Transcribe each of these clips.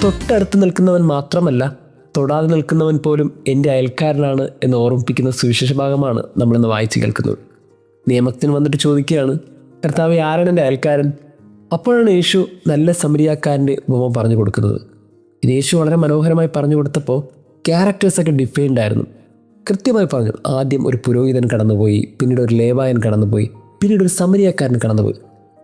തൊട്ടടുത്ത് നിൽക്കുന്നവൻ മാത്രമല്ല, തൊടാതെ നിൽക്കുന്നവൻ പോലും എൻ്റെ അയൽക്കാരനാണ് എന്ന് ഓർമ്മിപ്പിക്കുന്ന സുവിശേഷ ഭാഗമാണ് നമ്മളിന്ന് വായിച്ച് കേൾക്കുന്നത്. നിയമത്തിന് വന്നിട്ട് ചോദിക്കുകയാണ്, കർത്താവേ, ആരാണ് എൻ്റെ അയൽക്കാരൻ? അപ്പോഴാണ് യേശു നല്ല സമരിയാക്കാരൻ്റെ ഉപമ പറഞ്ഞു കൊടുക്കുന്നത്. ഇത് യേശു വളരെ മനോഹരമായി പറഞ്ഞു കൊടുത്തപ്പോൾ ക്യാരക്ടേഴ്സൊക്കെ ഡിഫൈൻഡ് ആയിരുന്നു. കൃത്യമായി പറഞ്ഞു. ആദ്യം ഒരു പുരോഹിതൻ കടന്നുപോയി, പിന്നീട് ഒരു ലേവായൻ കടന്നുപോയി, പിന്നീട് ഒരു സമരിയാക്കാരൻ കടന്നുപോയി.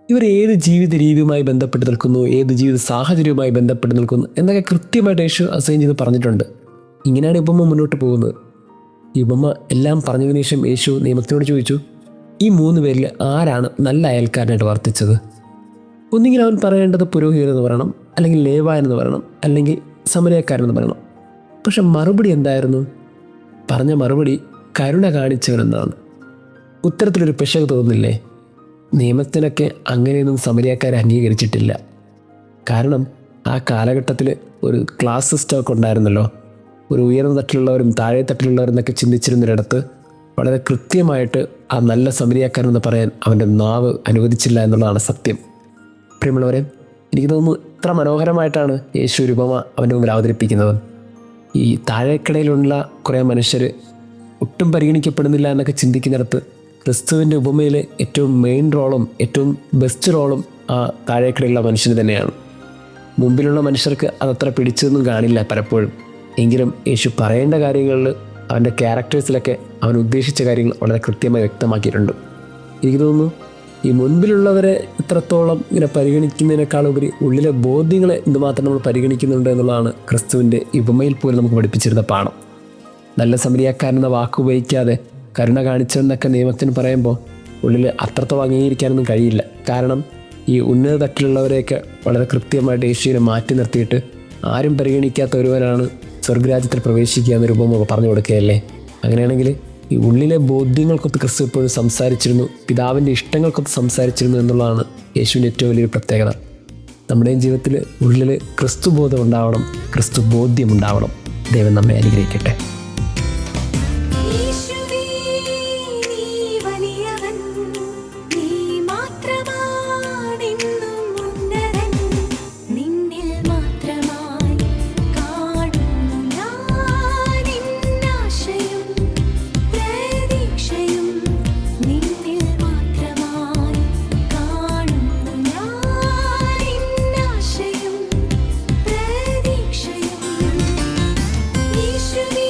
ഇവർ ഏത് ജീവിത രീതിയുമായി ബന്ധപ്പെട്ട് നിൽക്കുന്നു, ഏത് ജീവിത സാഹചര്യവുമായി ബന്ധപ്പെട്ട് നിൽക്കുന്നു എന്നൊക്കെ കൃത്യമായിട്ട് യേശു അസൈൻ ചെയ്ത് പറഞ്ഞിട്ടുണ്ട്. ഇങ്ങനെയാണ് ഉപമ മുന്നോട്ട് പോകുന്നത്. ഈ ഉപമ എല്ലാം പറഞ്ഞതിന് ശേഷം യേശു നിയമത്തിനോട് ചോദിച്ചു, ഈ 3 പേരിൽ ആരാണ് നല്ല അയൽക്കാരനായിട്ട് വർത്തിച്ചത്? ഒന്നുകിൽ അവൻ പറയേണ്ടത് പുരോഹിതൻ എന്ന് പറയണം, അല്ലെങ്കിൽ ലേവായൻ എന്ന് പറയണം, അല്ലെങ്കിൽ സമരക്കാരൻ എന്ന് പറയണം. പക്ഷെ മറുപടി എന്തായിരുന്നു? പറഞ്ഞ മറുപടി കരുണ കാണിച്ചവനെന്നാണ്. ഉത്തരത്തിലൊരു പിശക് തോന്നുന്നില്ലേ? നിയമത്തിനൊക്കെ അങ്ങനെയൊന്നും സമരിയാക്കാരെ അംഗീകരിച്ചിട്ടില്ല. കാരണം ആ കാലഘട്ടത്തിൽ ഒരു ക്ലാസ് സിസ്റ്റമൊക്കെ ഉണ്ടായിരുന്നല്ലോ. ഒരു ഉയർന്ന തട്ടിലുള്ളവരും താഴെ തട്ടിലുള്ളവരെന്നൊക്കെ ചിന്തിച്ചിരുന്നൊരിടത്ത് വളരെ കൃത്യമായിട്ട് ആ നല്ല സമരിയാക്കാരെന്ന് പറയാൻ അവൻ്റെ നാവ് അനുവദിച്ചില്ല എന്നുള്ളതാണ് സത്യം. പ്രിയമുള്ളവരെ, എനിക്ക് തോന്നുന്നു ഇത്ര മനോഹരമായിട്ടാണ് യേശു ഒരു ഉപമ അവൻ്റെ മുമ്പിൽ അവതരിപ്പിക്കുന്നത്. ഈ താഴേക്കിടയിലുള്ള കുറേ മനുഷ്യർ ഒട്ടും പരിഗണിക്കപ്പെടുന്നില്ല എന്നൊക്കെ ചിന്തിക്കുന്നിടത്ത് ക്രിസ്തുവിൻ്റെ ഉപമയിൽ ഏറ്റവും മെയിൻ റോളും ഏറ്റവും ബെസ്റ്റ് റോളും ആ താഴേക്കിടയിലുള്ള മനുഷ്യന് തന്നെയാണ്. മുമ്പിലുള്ള മനുഷ്യർക്ക് അതത്ര പിടിച്ചതൊന്നും കാണില്ല പലപ്പോഴും. എങ്കിലും യേശു പറയേണ്ട കാര്യങ്ങളിൽ അവൻ്റെ ക്യാരക്ടേഴ്സിലൊക്കെ അവൻ ഉദ്ദേശിച്ച കാര്യങ്ങൾ വളരെ കൃത്യമായി വ്യക്തമാക്കിയിട്ടുണ്ട്. എനിക്ക് തോന്നുന്നു ഈ മുൻപിലുള്ളവരെ ഇത്രത്തോളം ഇങ്ങനെ പരിഗണിക്കുന്നതിനേക്കാളുപരി ഉള്ളിലെ ബോധ്യങ്ങളെ എന്തുമാത്രം നമ്മൾ പരിഗണിക്കുന്നുണ്ട് എന്നുള്ളതാണ് ക്രിസ്തുവിൻ്റെ ഉപമയിൽ പോലും നമുക്ക് പഠിപ്പിച്ചിരുന്ന പാഠം. നല്ല സമരിയാക്കാരെന്ന വാക്ക് ഉപയോഗിക്കാതെ കരുണ കാണിച്ചതെന്നൊക്കെ നിയമത്തിന് പറയുമ്പോൾ ഉള്ളിൽ അത്രത്തോളം അംഗീകരിക്കാനൊന്നും കഴിയില്ല. കാരണം ഈ ഉന്നത തട്ടിലുള്ളവരെയൊക്കെ വളരെ കൃത്യമായിട്ട് യേശുവിനെ മാറ്റി നിർത്തിയിട്ട് ആരും പരിഗണിക്കാത്ത ഒരുവനാണ് സ്വർഗരാജ്യത്തിൽ പ്രവേശിക്കുക എന്നൊരു ഉപമ പറഞ്ഞു കൊടുക്കുകയല്ലേ. അങ്ങനെയാണെങ്കിൽ ഈ ഉള്ളിലെ ബോധ്യങ്ങൾക്കൊത്ത് ക്രിസ്തു എപ്പോഴും സംസാരിച്ചിരുന്നു, പിതാവിൻ്റെ ഇഷ്ടങ്ങൾക്കൊത്ത് സംസാരിച്ചിരുന്നു എന്നുള്ളതാണ് യേശുവിൻ്റെ ഏറ്റവും വലിയൊരു പ്രത്യേകത. നമ്മുടെയും ജീവിതത്തിൽ ഉള്ളിൽ ക്രിസ്തു ബോധം ഉണ്ടാവണം, ക്രിസ്തു ബോധ്യം ഉണ്ടാവണം. ദൈവം നമ്മെ അനുഗ്രഹിക്കട്ടെ. യേശുവേ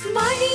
വഴി